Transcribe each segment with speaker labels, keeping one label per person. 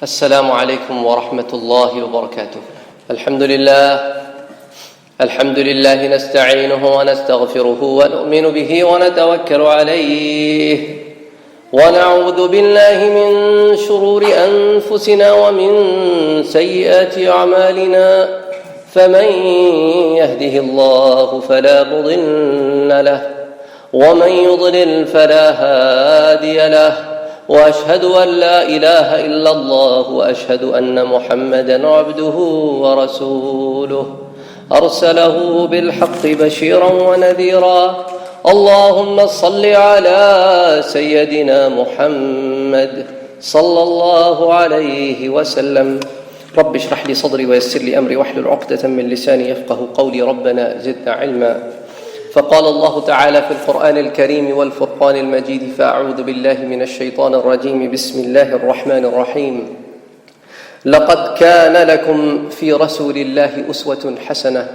Speaker 1: السلام عليكم ورحمة الله وبركاته. الحمد لله نستعينه ونستغفره ونؤمن به ونتوكل عليه ونعوذ بالله من شرور أنفسنا ومن سيئات أعمالنا فمن يهده الله فلا مضل له ومن يضلل فلا هادي له وأشهد أن لا إله إلا الله وأشهد أن محمدًا عبده ورسوله أرسله بالحق بشيرا ونذيرا. اللهم صل على سيدنا محمد صلى الله عليه وسلم. رب اشرح لي صدري ويسر لي أمري واحلل عقدة من لساني يفقه قولي. ربنا زدنا علما. فقال الله تعالى في القرآن الكريم والفرقان المجيد: فأعوذ بالله من الشيطان الرجيم. بسم الله الرحمن الرحيم. لقد كان لكم في رسول الله أسوة حسنة.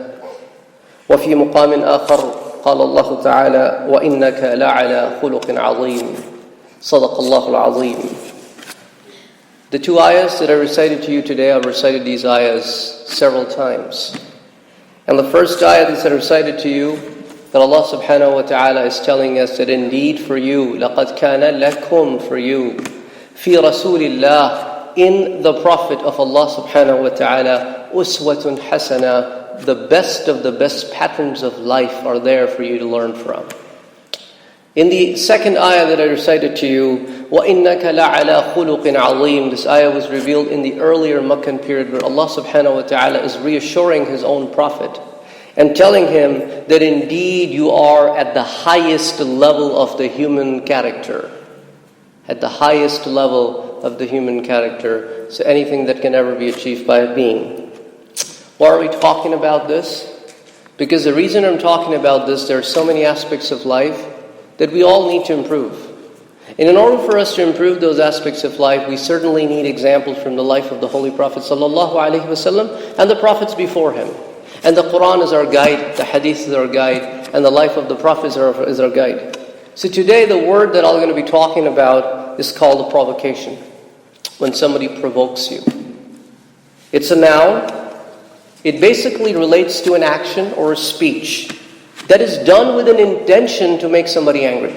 Speaker 1: وفي مقام آخر قال الله تعالى: وإنك لعلى خلق عظيم. صدق الله العظيم. The two ayahs that I recited to you today, I've recited these ayahs several times. And the first ayah that I recited to you, that Allah subhanahu wa ta'ala is telling us that indeed for you, لَقَدْ كَانَ لَكُمْ, for you, فِي رَسُولِ اللَّهِ, in the Prophet of Allah subhanahu wa ta'ala, أُسْوَةٌ حَسَنَةٌ, the best of the best patterns of life are there for you to learn from. In the second ayah that I recited to you, وَإِنَّكَ لَعَلَى خُلُقٍ عَظِيمٍ, this ayah was revealed in the earlier Meccan period where Allah subhanahu wa ta'ala is reassuring His own Prophet and telling him that indeed you are at the highest level of the human character. At the highest level of the human character. So anything that can ever be achieved by a being. Why are we talking about this? Because the reason I'm talking about this, there are so many aspects of life that we all need to improve. And in order for us to improve those aspects of life, we certainly need examples from the life of the Holy Prophet ﷺ and the prophets before him. And the Quran is our guide, the Hadith is our guide, and the life of the Prophet is our guide. So today the word that I'm going to be talking about is called a provocation. When somebody provokes you. It's a noun. It basically relates to an action or a speech that is done with an intention to make somebody angry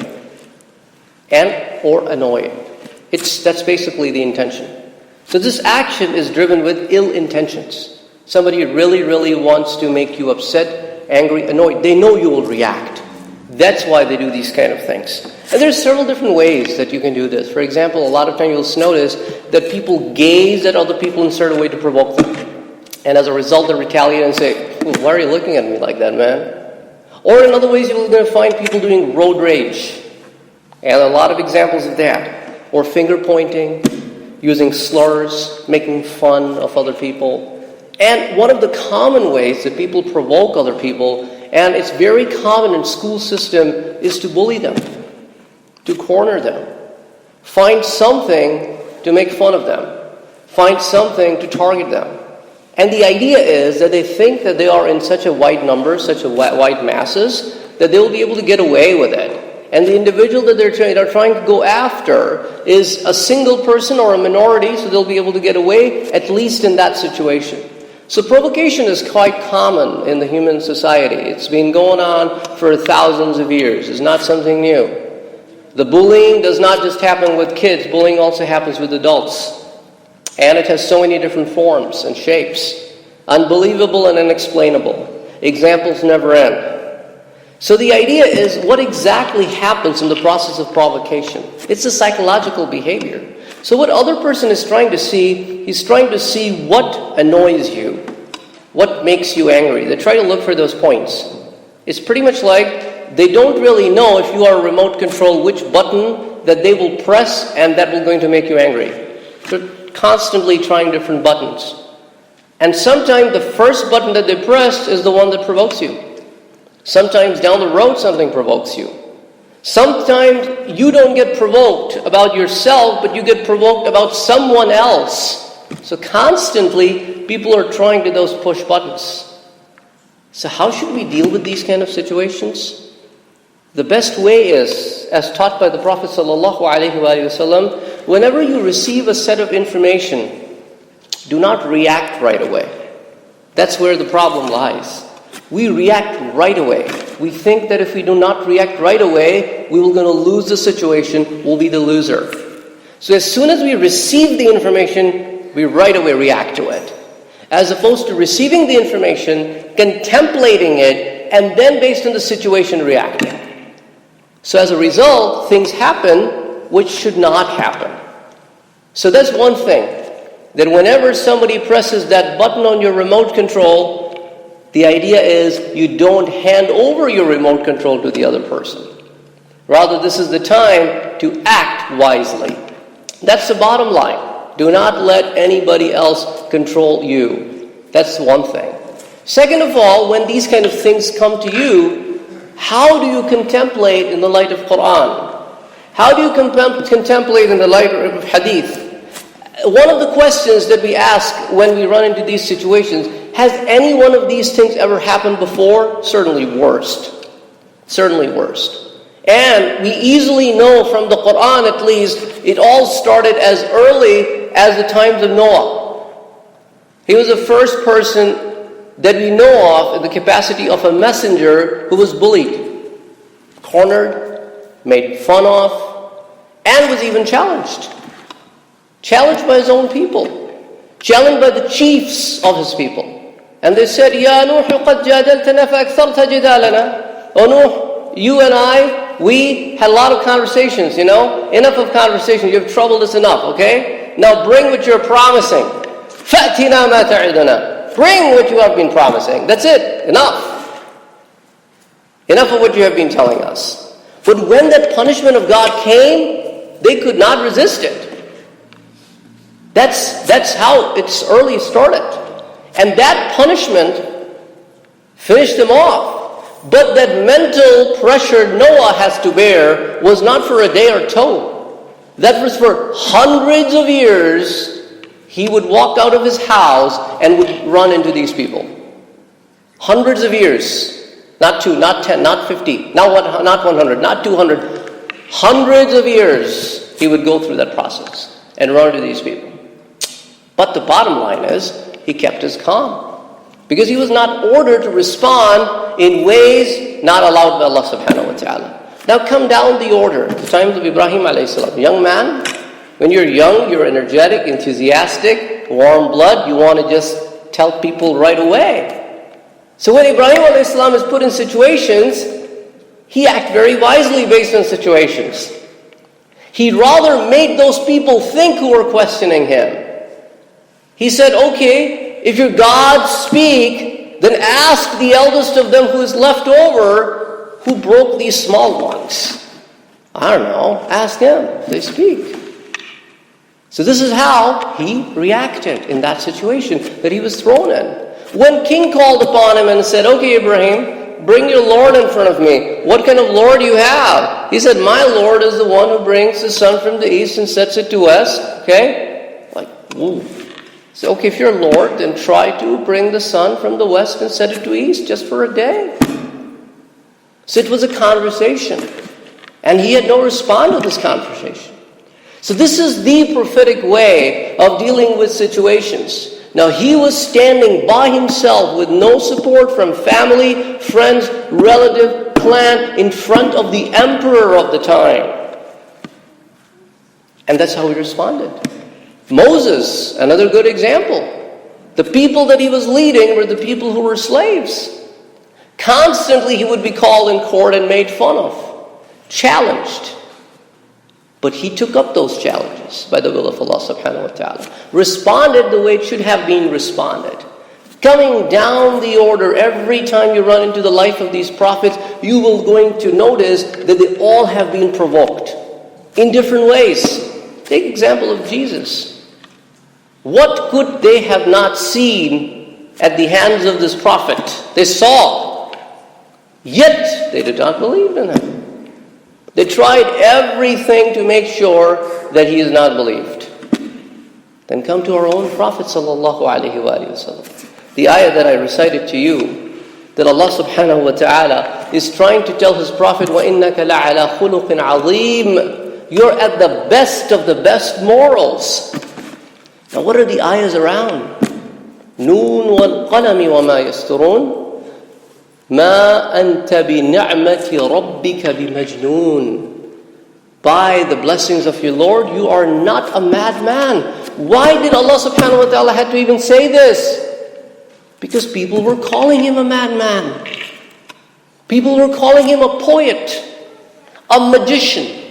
Speaker 1: and or annoyed. That's basically the intention. So this action is driven with ill intentions. Somebody really wants to make you upset, angry, annoyed. They know you will react. That's why they do these kind of things. And there's several different ways that you can do this. For example, a lot of times you'll notice that people gaze at other people in a certain way to provoke them. And as a result, they retaliate and say, why are you looking at me like that, man? Or in other ways, you're going to find people doing road rage. And a lot of examples of that. Or finger pointing, using slurs, making fun of other people. And one of the common ways that people provoke other people, and it's very common in school system, is to bully them, to corner them. Find something to make fun of them. Find something to target them. And the idea is that they think that they are in such a wide number, such a wide masses, that they will be able to get away with it. And the individual that they're trying to go after is a single person or a minority, so they'll be able to get away, at least in that situation. So provocation is quite common in the human society. It's been going on for thousands of years. It's not something new. The bullying does not just happen with kids. Bullying also happens with adults. And it has so many different forms and shapes. Unbelievable and unexplainable. Examples never end. So the idea is, what exactly happens in the process of provocation? It's a psychological behavior. So what other person is trying to see, he's trying to see what annoys you, what makes you angry. They try to look for those points. It's pretty much like they don't really know if you are remote control which button that they will press and that will going to make you angry. They're constantly trying different buttons. And sometimes the first button that they press is the one that provokes you. Sometimes down the road something provokes you. Sometimes you don't get provoked about yourself, but you get provoked about someone else. So constantly, people are trying to those push buttons. So how should we deal with these kind of situations? The best way is, as taught by the Prophet ﷺ, whenever you receive a set of information, do not react right away. That's where the problem lies. We react right away. We think that if we do not react right away, we will going to lose the situation, we'll be the loser. So as soon as we receive the information, we right away react to it. As opposed to receiving the information, contemplating it, and then based on the situation, reacting. So as a result, things happen which should not happen. So that's one thing. That whenever somebody presses that button on your remote control, the idea is you don't hand over your remote control to the other person. Rather, this is the time to act wisely. That's the bottom line. Do not let anybody else control you. That's one thing. Second of all, when these kind of things come to you, how do you contemplate in the light of Quran? How do you contemplate in the light of Hadith? One of the questions that we ask when we run into these situations, has any one of these things ever happened before? Certainly worst. Certainly worst. And we easily know from the Quran at least, it all started as early as the times of Noah. He was the first person that we know of in the capacity of a messenger who was bullied, cornered, made fun of, and was even challenged. Challenged by his own people. Challenged by the chiefs of his people. And they said, Ya Nuh, qad jadaltana fa aktharta jidalana. Oh Nuh, you and I, we had a lot of conversations, Enough of conversations. You've troubled us enough, okay? Now bring what you're promising. Fa'tina ma ta'iduna. Bring what you have been promising. That's it. Enough. Enough of what you have been telling us. But when that punishment of God came, they could not resist it. That's how it's early started. And that punishment finished them off. But that mental pressure Noah has to bear was not for a day or two. That was for hundreds of years. He would walk out of his house and would run into these people. Hundreds of years. Not 2, not 10, not 50, not 100, not 200. Hundreds of years he would go through that process and run into these people. But the bottom line is, he kept his calm. Because he was not ordered to respond in ways not allowed by Allah subhanahu wa ta'ala. Now come down the order. The times of Ibrahim alayhi salam. Young man, when you're young, you're energetic, enthusiastic, warm blood, you want to just tell people right away. So when Ibrahim alayhi salam is put in situations, he acted very wisely based on situations. He rather made those people think who were questioning him. He said, okay, if your gods speak, then ask the eldest of them who is left over, who broke these small ones. I don't know, ask them if they speak. So this is how he reacted in that situation that he was thrown in. When king called upon him and said, okay, Ibrahim, bring your Lord in front of me. What kind of Lord do you have? He said, my Lord is the one who brings the sun from the east and sets it to west. Okay? Like, ooh. So, okay, if you're Lord, then try to bring the sun from the west and set it to east just for a day. So it was a conversation. And he had no response to this conversation. So this is the prophetic way of dealing with situations. Now he was standing by himself with no support from family, friends, relative, clan, in front of the emperor of the time. And that's how he responded. Moses, another good example. The people that he was leading were the people who were slaves. Constantly he would be called in court and made fun of, challenged. But he took up those challenges by the will of Allah subhanahu wa ta'ala. Responded the way it should have been responded. Coming down the order, every time you run into the life of these prophets, you will going to notice that they all have been provoked in different ways. Take example of Jesus. What could they have not seen at the hands of this prophet? They saw. Yet they did not believe in him. They tried everything to make sure that he is not believed. Then come to our own Prophet sallallahu alaihi wasallam. The ayah that I recited to you, that Allah subhanahu wa ta'ala is trying to tell his Prophet, وَإِنَّكَ لَعَلَى خُلُقٍ عَظِيمٍ, You're at the best of the best morals. Now what are the ayahs around? Noon wal qalami wa ma yasturun. Ma anta bi ni'mati rabbika bi majnoon. By the blessings of your Lord, you are not a madman. Why did Allah subhanahu wa ta'ala have to even say this? Because people were calling him a madman. People were calling him a poet, a magician.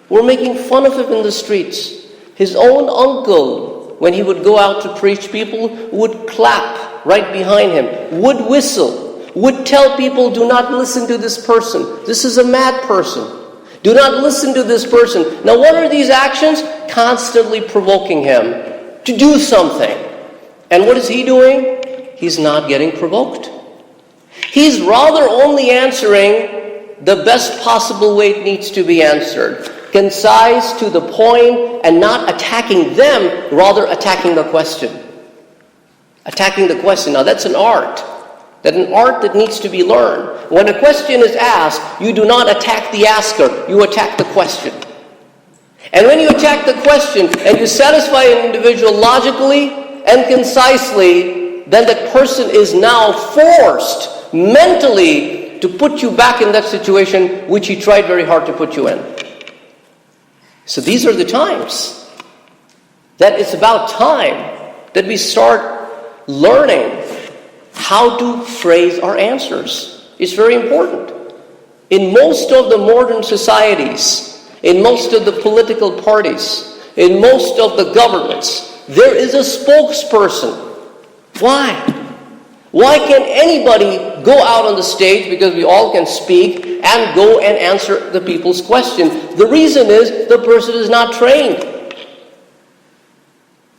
Speaker 1: Were making fun of him in the streets. His own uncle, when he would go out to preach, people would clap right behind him, would whistle, would tell people, do not listen to this person. This is a mad person. Do not listen to this person. Now what are these actions? Constantly provoking him to do something. And what is he doing? He's not getting provoked. He's rather only answering the best possible way it needs to be answered. Concise, to the point, and not attacking them, rather attacking the question. Attacking the question. Now that's an art. That's an art that needs to be learned. When a question is asked, you do not attack the asker, you attack the question. And when you attack the question and you satisfy an individual logically and concisely, then that person is now forced mentally to put you back in that situation which he tried very hard to put you in. So these are the times that it's about time that we start learning how to phrase our answers. It's very important. In most of the modern societies, in most of the political parties, in most of the governments, there is a spokesperson. Why? Why can't anybody go out on the stage, because we all can speak, and go and answer the people's question? The reason is the person is not trained.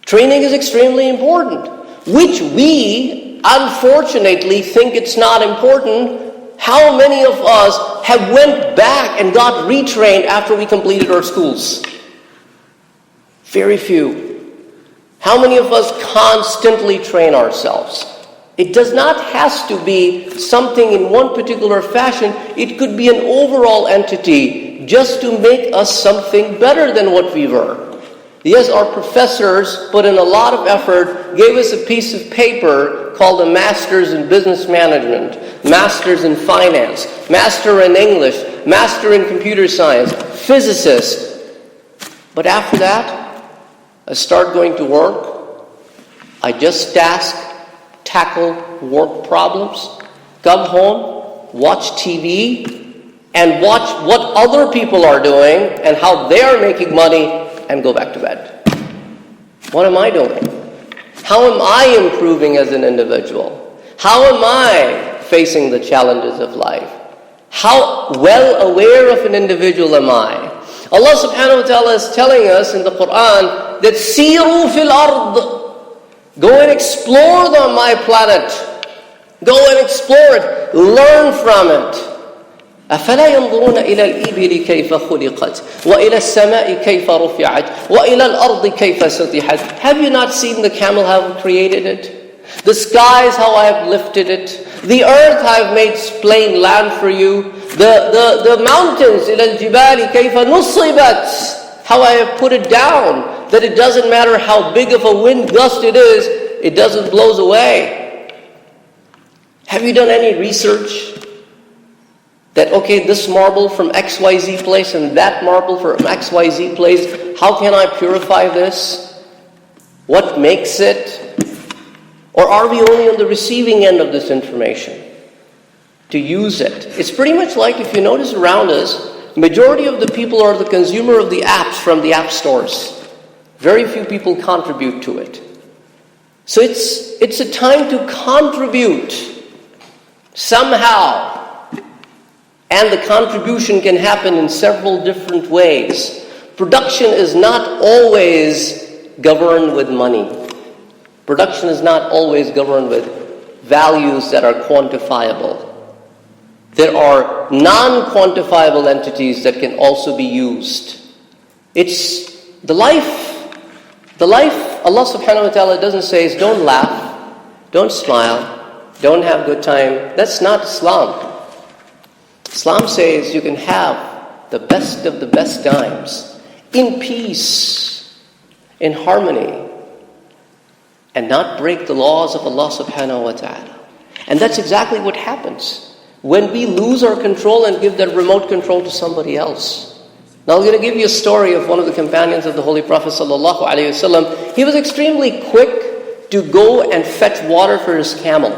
Speaker 1: Training is extremely important, which we unfortunately think it's not important. How many of us have went back and got retrained after we completed our schools? Very few. How many of us constantly train ourselves? It does not have to be something in one particular fashion. It could be an overall entity just to make us something better than what we were. Yes, our professors put in a lot of effort, gave us a piece of paper called a Master's in Business Management, Master's in Finance, Master in English, Master in Computer Science, Physicist. But after that, I start going to work. I just tackle work problems, come home, watch TV, and watch what other people are doing and how they are making money, and go back to bed. What am I doing? How am I improving as an individual? How am I facing the challenges of life? How well aware of an individual am I? Allah subhanahu wa ta'ala is telling us in the Quran that Siru fil ard. Go and explore my planet. Go and explore it. Learn from it. أفلا ينظرون إلى الإبل كيف خلقت وإلى السماء كيف رفعت وإلى الأرض كيف سطحت. Have you not seen the camel, how I created it? The skies, how I have lifted it? The earth, I have made plain land for you. The mountains, إلى الجبال كيف نصبت. How I have put it down, that it doesn't matter how big of a wind gust it is, it doesn't blow away. Have you done any research? That, okay, this marble from XYZ place and that marble from XYZ place, how can I purify this? What makes it? Or are we only on the receiving end of this information to use it? It's pretty much like, if you notice around us, majority of the people are the consumer of the apps from the app stores. Very few people contribute to it. So it's a time to contribute somehow. And the contribution can happen in several different ways. Production is not always governed with money. Production is not always governed with values that are quantifiable. There are non-quantifiable entities that can also be used. It's the life. The life, Allah subhanahu wa ta'ala doesn't say is don't laugh, don't smile, don't have a good time. That's not Islam. Islam says you can have the best of the best times. in peace, in harmony, and not break the laws of Allah subhanahu wa ta'ala. And that's exactly what happens when we lose our control and give that remote control to somebody else. Now I'm going to give you a story of one of the companions of the Holy Prophet sallallahu alaihi wasallam. He was extremely quick to go and fetch water for his camel.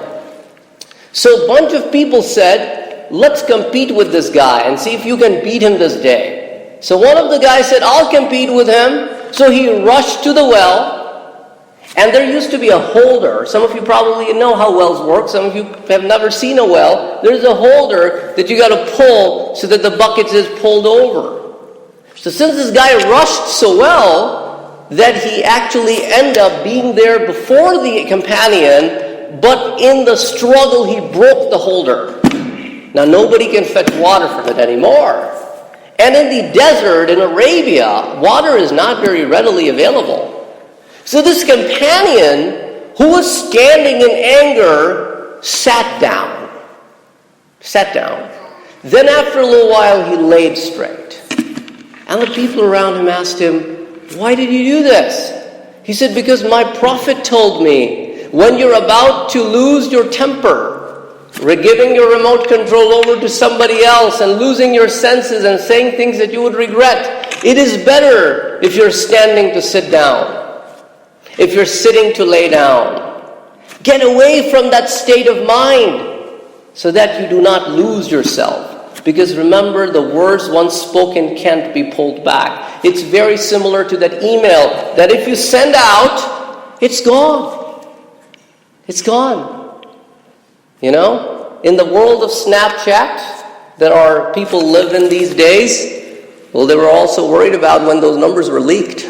Speaker 1: So a bunch of people said, let's compete with this guy and see if you can beat him this day. So one of the guys said, I'll compete with him. So he rushed to the well. And there used to be a holder. Some of you probably know how wells work. Some of you have never seen a well. There's a holder that you got to pull so that the bucket is pulled over. So since this guy rushed so well that he actually ended up being there before the companion, but in the struggle he broke the holder. Now nobody can fetch water from it anymore. And in the desert in Arabia, water is not very readily available. So this companion, who was standing in anger, sat down. Then after a little while, he laid straight. And the people around him asked him, why did you do this? He said, because my prophet told me, when you're about to lose your temper, giving your remote control over to somebody else and losing your senses and saying things that you would regret, it is better if you're standing to sit down. If you're sitting to lay down, get away from that state of mind so that you do not lose yourself. Because remember, the words once spoken can't be pulled back. It's very similar to that email that if you send out, it's gone. It's gone. You know, in the world of Snapchat that our people live in these days, well, they were also worried about when those numbers were leaked.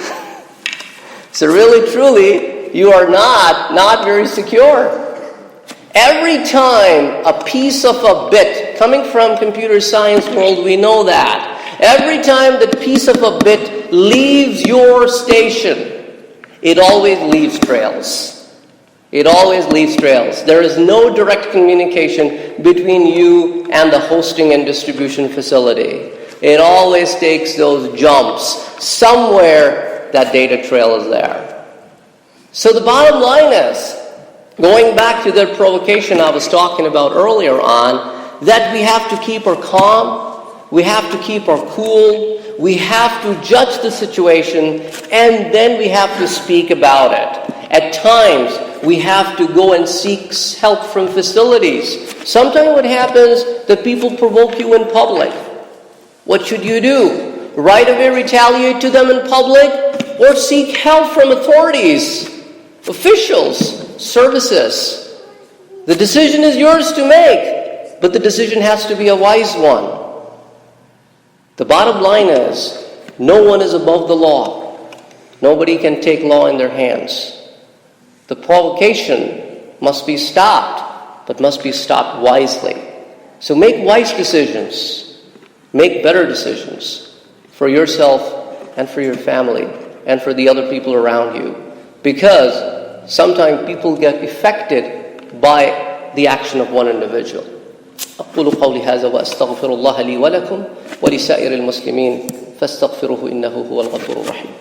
Speaker 1: So really, truly, you are not very secure. Every time a piece of a bit, coming from computer science world, we know that. Every time that piece of a bit leaves your station, it always leaves trails. It always leaves trails. There is no direct communication between you and the hosting and distribution facility. It always takes those jumps. Somewhere that data trail is there. So the bottom line is, going back to the provocation I was talking about earlier on, that we have to keep our calm, we have to keep our cool, we have to judge the situation, and then we have to speak about it. At times, we have to go and seek help from facilities. Sometimes what happens, that people provoke you in public. What should you do? Right away retaliate to them in public? Or seek help from authorities, officials, services. The decision is yours to make, but the decision has to be a wise one. The bottom line is, no one is above the law. Nobody can take law in their hands. The provocation must be stopped, but must be stopped wisely. So make wise decisions. Make better decisions for yourself and for your family and for the other people around you. Because sometimes people get affected by the action of one individual. أقول قولي هذا وأستغفر الله لي ولكم ولسائر المسلمين فاستغفروه إنه هو الغفور الرحيم.